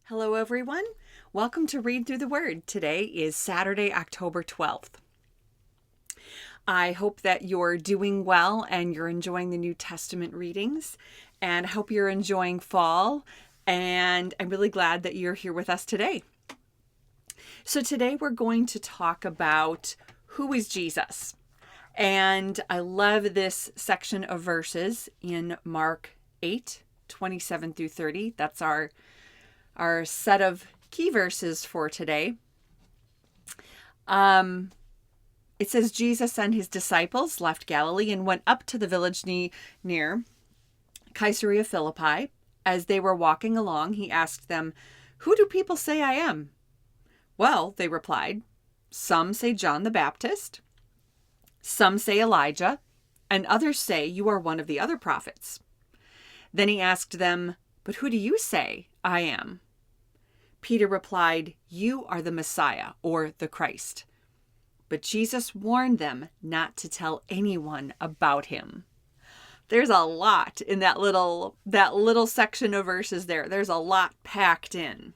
Hello, everyone. Welcome to Read Through the Word. Today is Saturday, October 12th. I hope that you're doing well and you're enjoying the New Testament readings, and I hope you're enjoying fall, and I'm really glad that you're here with us today. So today we're going to talk about who is Jesus. And I love this section of verses in Mark 8:27 through 30. That's our set of key verses for today. It says, Jesus and his disciples left Galilee and went up to the village near Caesarea Philippi. As they were walking along, he asked them, "Who do people say I am?" "Well," they replied, "some say John the Baptist, some say Elijah, and others say you are one of the other prophets." Then he asked them, "But who do you say I am?" Peter replied, "You are the Messiah," or the Christ. But Jesus warned them not to tell anyone about him. There's a lot in that little section of verses there. There's a lot packed in.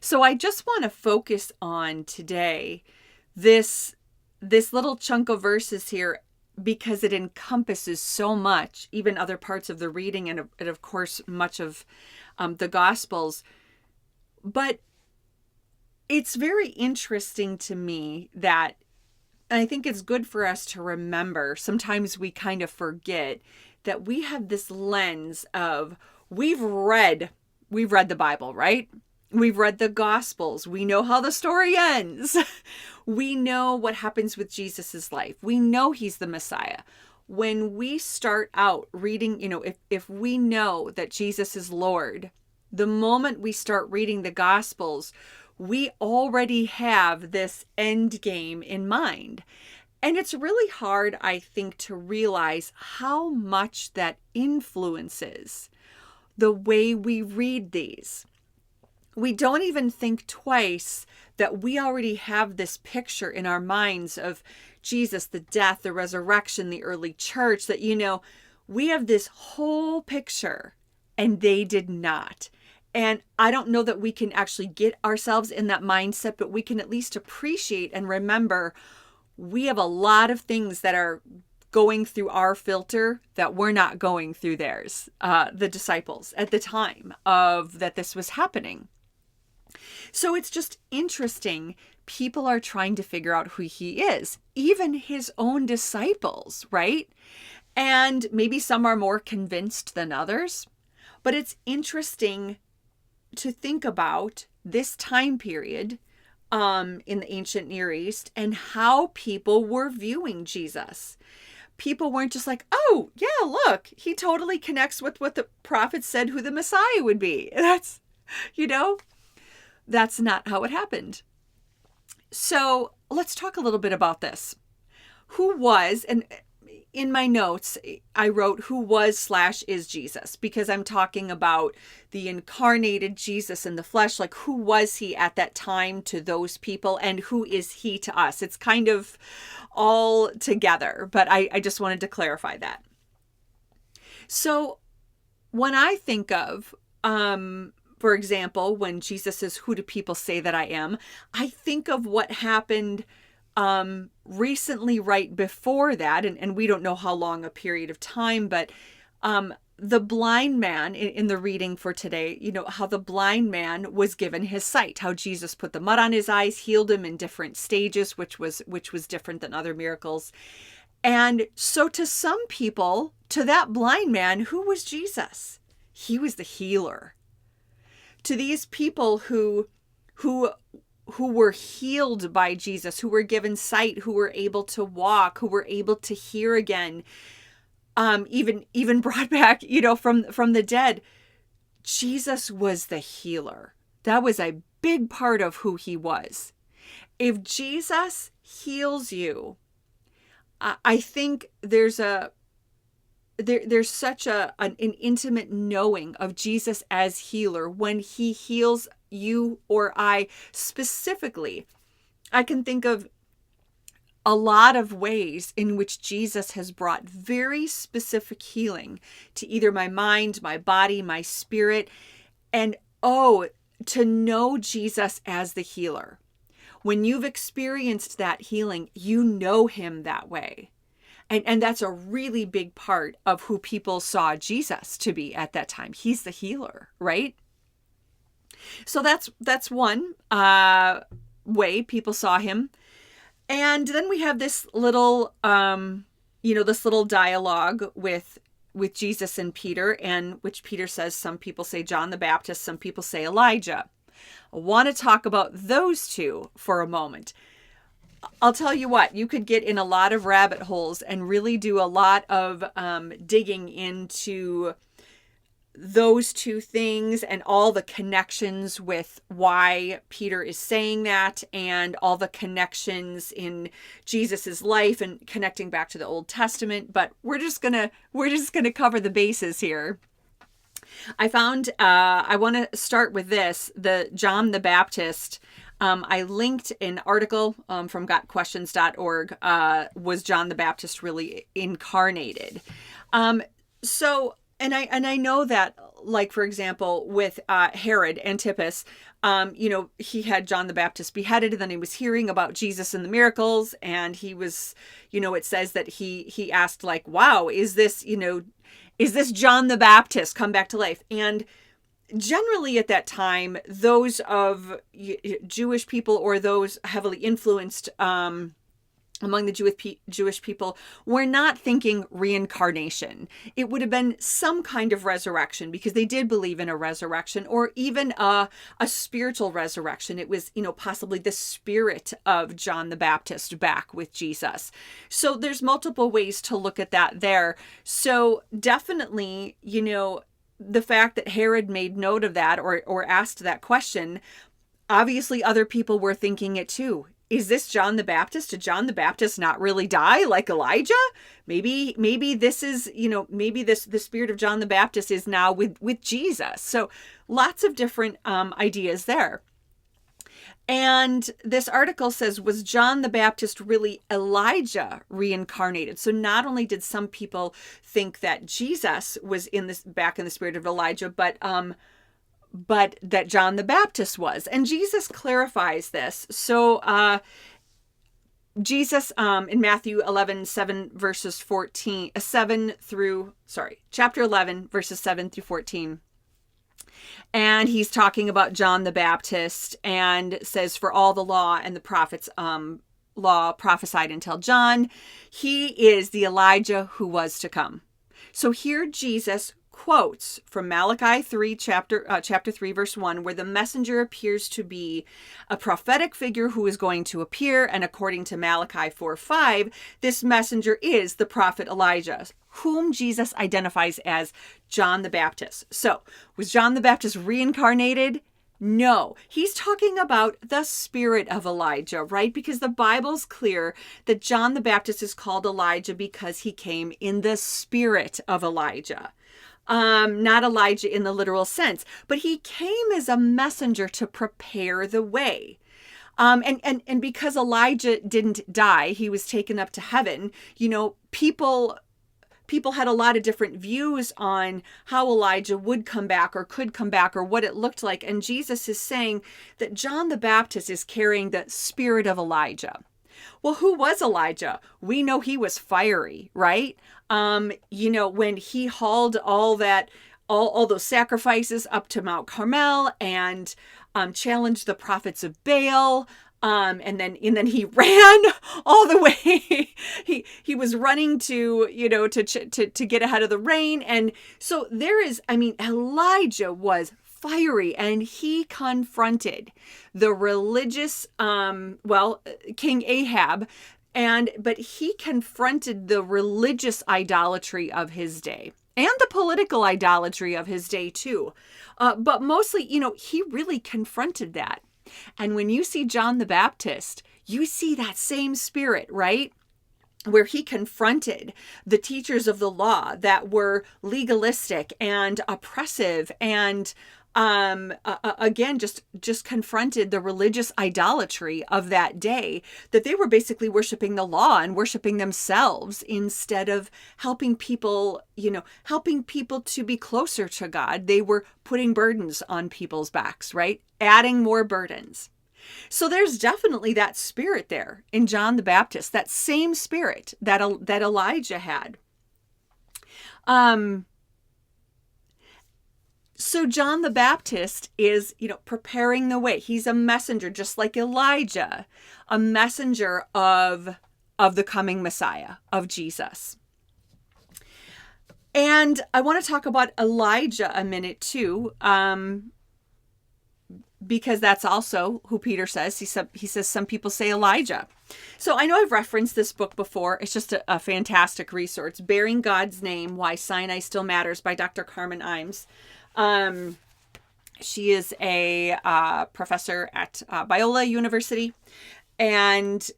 So I just want to focus on today this little chunk of verses here, because it encompasses so much, even other parts of the reading and of course much of the Gospels. But it's very interesting to me that, and I think it's good for us to remember, sometimes we kind of forget that we have this lens of, we've read the Bible, right? We've read the Gospels. We know how the story ends. We know what happens with Jesus's life. We know he's the Messiah. When we start out reading, if we know that Jesus is Lord, the moment we start reading the Gospels, we already have this end game in mind. And it's really hard, I think, to realize how much that influences the way we read these. We don't even think twice that we already have this picture in our minds of Jesus, the death, the resurrection, the early church, that, we have this whole picture and they did not. And I don't know that we can actually get ourselves in that mindset, but we can at least appreciate and remember we have a lot of things that are going through our filter that we're not going through theirs, the disciples at the time of that this was happening. So it's just interesting. People are trying to figure out who he is, even his own disciples, right? And maybe some are more convinced than others, but it's interesting to think about this time period in the ancient Near East and how people were viewing Jesus. People weren't just like, "Oh, yeah, look, he totally connects with what the prophet said who the Messiah would be." That's not how it happened. So let's talk a little bit about this. Who was, and in my notes, I wrote who was / is Jesus, because I'm talking about the incarnated Jesus in the flesh. Like, who was he at that time to those people, and who is he to us? It's kind of all together, but I just wanted to clarify that. So when I think of, for example, when Jesus says, "Who do people say that I am?" I think of what happened recently right before that, and we don't know how long a period of time, but the blind man in the reading for today, how the blind man was given his sight, how Jesus put the mud on his eyes, healed him in different stages, which was different than other miracles. And so to some people, to that blind man, who was Jesus? He was the healer. To these people who were healed by Jesus, who were given sight, who were able to walk, who were able to hear again, even brought back, from the dead, Jesus was the healer. That was a big part of who he was. If Jesus heals you, I think there's such an intimate knowing of Jesus as healer when he heals you or I specifically. I can think of a lot of ways in which Jesus has brought very specific healing to either my mind, my body, my spirit. And to know Jesus as the healer. When you've experienced that healing, you know him that way. And that's a really big part of who people saw Jesus to be at that time. He's the healer, right? So that's one way people saw him. And then we have this little, this little dialogue with Jesus and Peter, and which Peter says, some people say John the Baptist, some people say Elijah. I want to talk about those two for a moment. I'll tell you what, you could get in a lot of rabbit holes and really do a lot of digging into those two things and all the connections with why Peter is saying that, and all the connections in Jesus's life and connecting back to the Old Testament. But we're just gonna cover the bases here. I found I want to start with this, the John the Baptist. I linked an article from gotquestions.org. Was John the Baptist really incarnated? And I know that, like, for example, with Herod Antipas, he had John the Baptist beheaded, and then he was hearing about Jesus and the miracles, and he was, it says that he asked, like, wow, is this John the Baptist come back to life? And generally at that time, those of Jewish people, or those heavily influenced among the Jewish people, were not thinking reincarnation. It would have been some kind of resurrection, because they did believe in a resurrection, or even a spiritual resurrection. It was, possibly the spirit of John the Baptist back with Jesus. So there's multiple ways to look at that there. So definitely, the fact that Herod made note of that, or asked that question, obviously other people were thinking it too. Is this John the Baptist? Did John the Baptist not really die like Elijah? Maybe this is, maybe the spirit of John the Baptist is now with Jesus. So lots of different ideas there. And this article says, was John the Baptist really Elijah reincarnated? So not only did some people think that Jesus was back in the spirit of Elijah, but that John the Baptist was. And Jesus clarifies this. So Jesus in Matthew 11, 7 verses 14, chapter 11, verses 7 through 14. And he's talking about John the Baptist, and says, for all the law and the prophets law prophesied until John, he is the Elijah who was to come. So here Jesus quotes from Malachi 3, chapter 3, verse 1, where the messenger appears to be a prophetic figure who is going to appear. And according to Malachi 4:5, this messenger is the prophet Elijah, whom Jesus identifies as John the Baptist. So, was John the Baptist reincarnated? No, he's talking about the spirit of Elijah, right? Because the Bible's clear that John the Baptist is called Elijah because he came in the spirit of Elijah. Not Elijah in the literal sense, but he came as a messenger to prepare the way. And because Elijah didn't die, he was taken up to heaven. People had a lot of different views on how Elijah would come back, or could come back, or what it looked like. And Jesus is saying that John the Baptist is carrying the spirit of Elijah. Well, who was Elijah? We know he was fiery, right? When he hauled all those sacrifices up to Mount Carmel, and challenged the prophets of Baal. And then he ran all the way. He was running to get ahead of the rain. And so Elijah was fiery, and he confronted the religious, King Ahab, but he confronted the religious idolatry of his day, and the political idolatry of his day too. But mostly, he really confronted that. And when you see John the Baptist, you see that same spirit, right? Where he confronted the teachers of the law that were legalistic and oppressive and again, just confronted the religious idolatry of that day, that they were basically worshiping the law and worshiping themselves instead of helping people, helping people to be closer to God. They were putting burdens on people's backs, right? Adding more burdens. So there's definitely that spirit there in John the Baptist, that same spirit that Elijah had. So John the Baptist is, preparing the way. He's a messenger, just like Elijah, a messenger of the coming Messiah, of Jesus. And I want to talk about Elijah a minute too, because that's also who Peter says. He says some people say Elijah. So I know I've referenced this book before. It's just a fantastic resource. Bearing God's Name, Why Sinai Still Matters by Dr. Carmen Imes. She is a professor at Biola University. And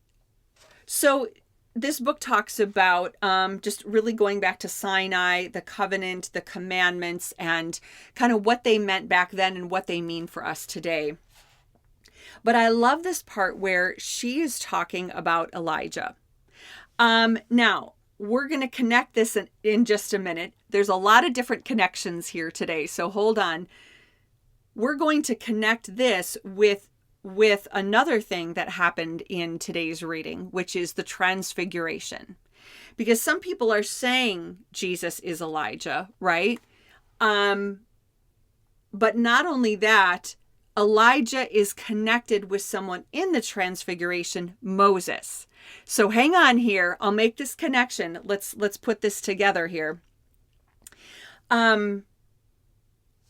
so this book talks about just really going back to Sinai, the covenant, the commandments, and kind of what they meant back then and what they mean for us today. But I love this part where she is talking about Elijah. Now, we're going to connect this in just a minute. There's a lot of different connections here today, so hold on. We're going to connect this with another thing that happened in today's reading, which is the transfiguration. Because some people are saying Jesus is Elijah, right? But not only that, Elijah is connected with someone in the transfiguration, Moses. So hang on here. I'll make this connection. Let's put this together here. Dr.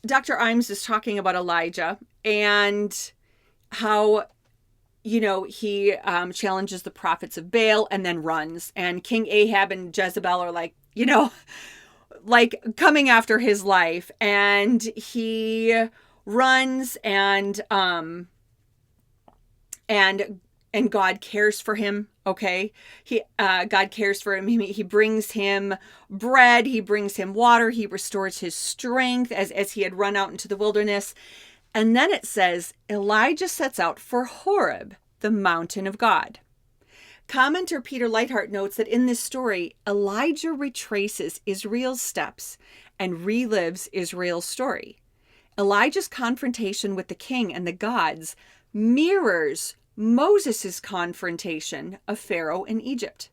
Imes is talking about Elijah and how, he challenges the prophets of Baal and then runs. And King Ahab and Jezebel are like, like coming after his life. And he runs and God cares for him. Okay. God cares for him. He brings him bread. He brings him water. He restores his strength as he had run out into the wilderness. And then it says, Elijah sets out for Horeb, the mountain of God. Commenter Peter Leithart notes that in this story, Elijah retraces Israel's steps and relives Israel's story. Elijah's confrontation with the king and the gods mirrors Moses' confrontation of Pharaoh in Egypt.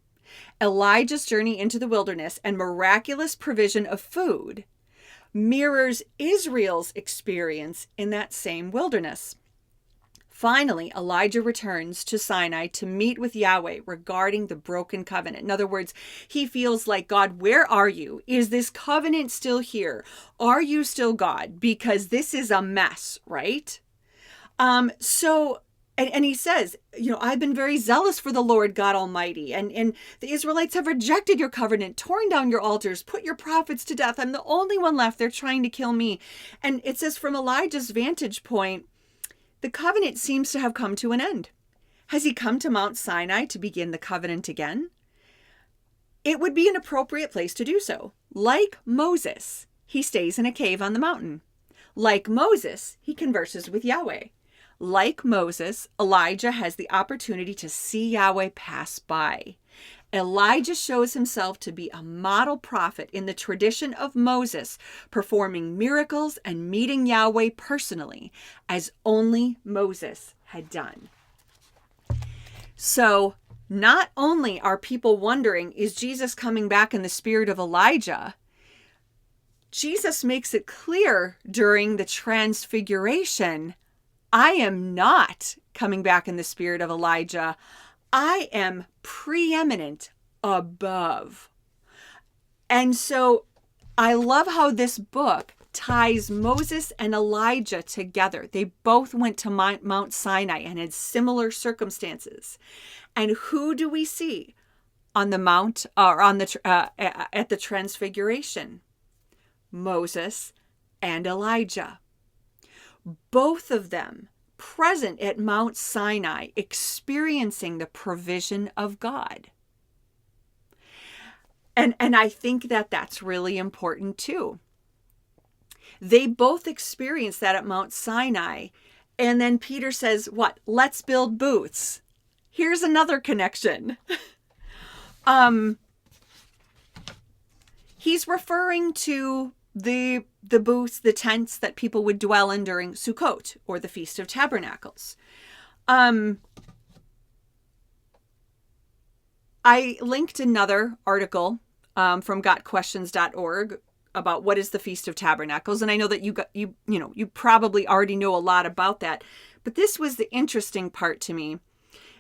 Elijah's journey into the wilderness and miraculous provision of food mirrors Israel's experience in that same wilderness. Finally, Elijah returns to Sinai to meet with Yahweh regarding the broken covenant. In other words, he feels like, God, where are you? Is this covenant still here? Are you still God? Because this is a mess, right? And he says, I've been very zealous for the Lord God Almighty. And the Israelites have rejected your covenant, torn down your altars, put your prophets to death. I'm the only one left. They're trying to kill me. And it says from Elijah's vantage point, the covenant seems to have come to an end. Has he come to Mount Sinai to begin the covenant again? It would be an appropriate place to do so. Like Moses, he stays in a cave on the mountain. Like Moses, he converses with Yahweh. Like Moses, Elijah has the opportunity to see Yahweh pass by. Elijah shows himself to be a model prophet in the tradition of Moses, performing miracles and meeting Yahweh personally, as only Moses had done. So, not only are people wondering, is Jesus coming back in the spirit of Elijah? Jesus makes it clear during the transfiguration, I am not coming back in the spirit of Elijah. I am preeminent above. And so I love how this book ties Moses and Elijah together. They both went to Mount Sinai and had similar circumstances. And who do we see on the mount or on the at the transfiguration? Moses and Elijah. Both of them present at Mount Sinai, experiencing the provision of God. And I think that that's really important too. They both experienced that at Mount Sinai. And then Peter says, what? Let's build booths. Here's another connection. He's referring to the booths, the tents that people would dwell in during Sukkot, or the Feast of Tabernacles. I linked another article from gotquestions.org about what is the Feast of Tabernacles, and I know that you probably already know a lot about that, but this was the interesting part to me.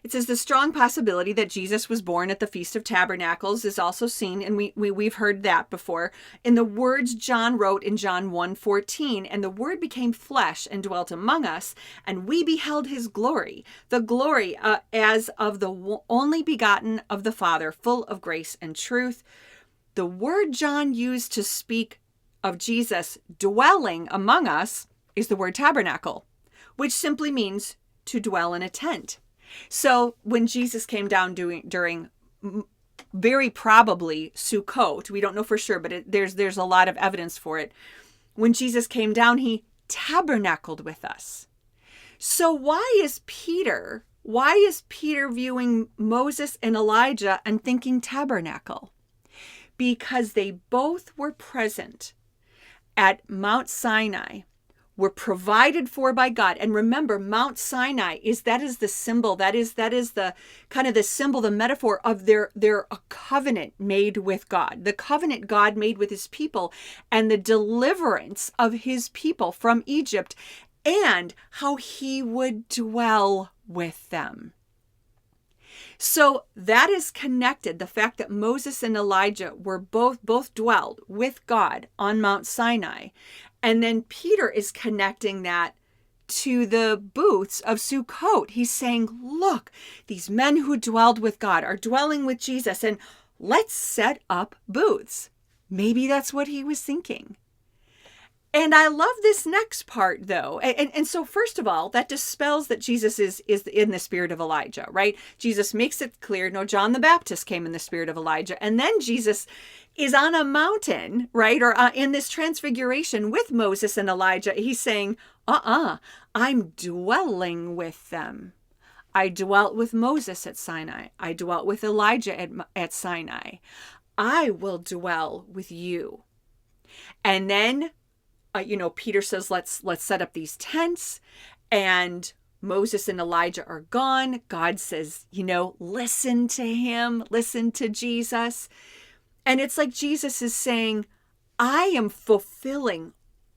It says the strong possibility that Jesus was born at the Feast of Tabernacles is also seen, and we've heard that before, in the words John wrote in John 1:14, and the Word became flesh and dwelt among us, and we beheld his glory, the glory as of the only begotten of the Father, full of grace and truth. The word John used to speak of Jesus dwelling among us is the word tabernacle, which simply means to dwell in a tent. So when Jesus came down during very probably Sukkot, we don't know for sure, but there's a lot of evidence for it. When Jesus came down, he tabernacled with us. So why is Peter viewing Moses and Elijah and thinking tabernacle? Because they both were present at Mount Sinai, were provided for by God. And remember, Mount Sinai is the symbol, that is the kind of the symbol, the metaphor of their a covenant made with God, the covenant God made with his people, and the deliverance of his people from Egypt, and how he would dwell with them. So that is connected. The fact that Moses and Elijah were both dwelled with God on Mount Sinai. And then Peter is connecting that to the booths of Sukkot. He's saying, look, these men who dwelled with God are dwelling with Jesus, and let's set up booths. Maybe that's what he was thinking. And I love this next part, though. And so, first of all, that dispels that Jesus is in the spirit of Elijah, right? Jesus makes it clear, no, John the Baptist came in the spirit of Elijah. And then Jesus is on a mountain, right? Or in this transfiguration with Moses and Elijah. He's saying, I'm dwelling with them. I dwelt with Moses at Sinai. I dwelt with Elijah at Sinai. I will dwell with you. And then Peter says, let's set up these tents, and Moses and Elijah are gone. God says, listen to him, listen to Jesus. And it's like Jesus is saying, I am fulfilling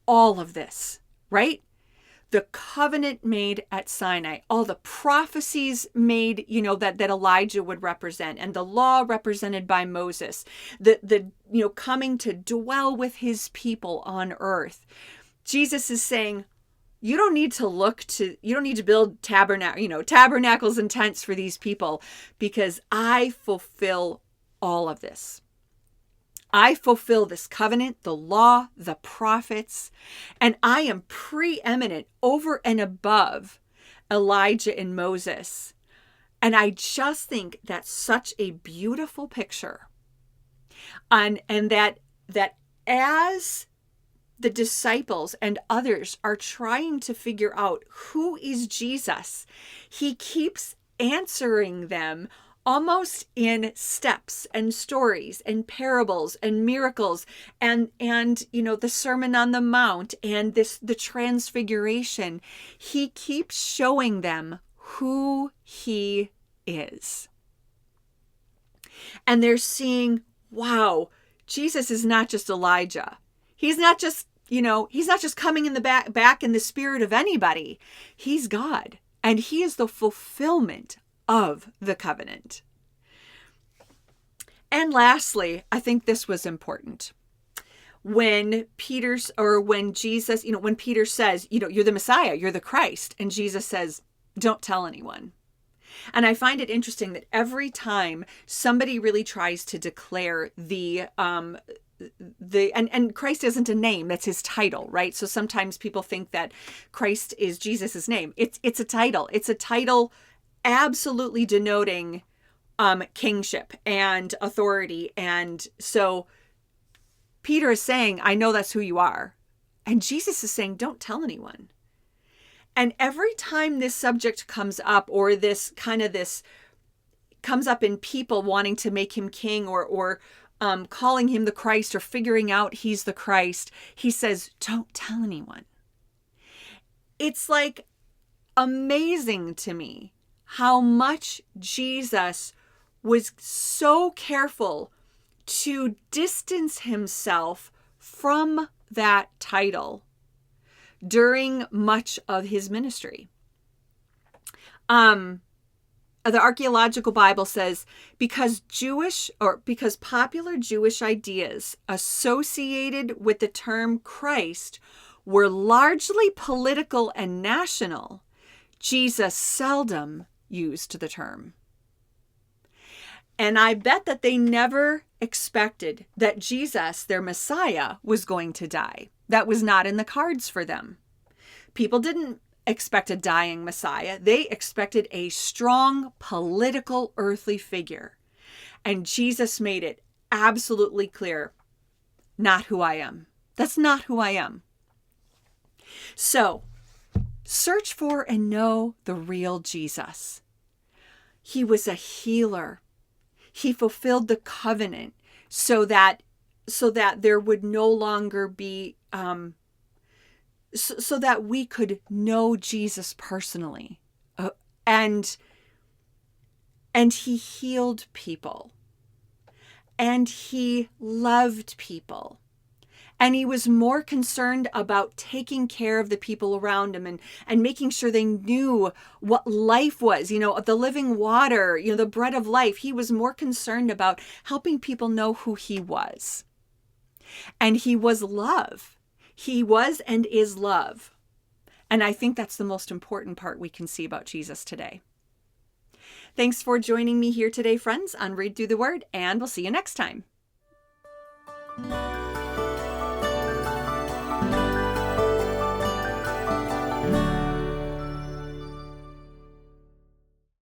all of this, right? The covenant made at Sinai, all the prophecies made, that Elijah would represent, and the law represented by Moses, the coming to dwell with his people on earth. Jesus is saying, you don't need to build tabernacles and tents for these people, because I fulfill all of this. I fulfill this covenant, the law, the prophets, and I am preeminent over and above Elijah and Moses. And I just think that's such a beautiful picture. And that as the disciples and others are trying to figure out who is Jesus, he keeps answering them almost in steps and stories and parables and miracles and the Sermon on the Mount and the Transfiguration. He keeps showing them who he is. And they're seeing, wow, Jesus is not just Elijah. He's not just coming in the back in the spirit of anybody. He's God, and he is the fulfillment of the covenant. And lastly, I think this was important. When Peter says, you're the Messiah, you're the Christ, and Jesus says, don't tell anyone. And I find it interesting that every time somebody really tries to declare and Christ isn't a name, that's his title, right? So sometimes people think that Christ is Jesus's name. It's a title. It's a title absolutely denoting kingship and authority. And so Peter is saying, I know that's who you are. And Jesus is saying, don't tell anyone. And every time this subject comes up, or this comes up in people wanting to make him king, or calling him the Christ, or figuring out he's the Christ, he says, don't tell anyone. It's like amazing to me how much Jesus was so careful to distance himself from that title during much of his ministry. The Archaeological Bible says, because popular Jewish ideas associated with the term Christ were largely political and national, Jesus seldom used the term. And I bet that they never expected that Jesus, their Messiah, was going to die. That was not in the cards for them. People didn't expect a dying Messiah. They expected a strong political earthly figure. And Jesus made it absolutely clear, not who I am. That's not who I am. So, search for and know the real Jesus. He was a healer. He fulfilled the covenant so that there would no longer be, so that we could know Jesus personally. And he healed people. And he loved people. And he was more concerned about taking care of the people around him and making sure they knew what life was, the living water, the bread of life. He was more concerned about helping people know who he was. And he was love. He was and is love. And I think that's the most important part we can see about Jesus today. Thanks for joining me here today, friends, on Read Through the Word, and we'll see you next time.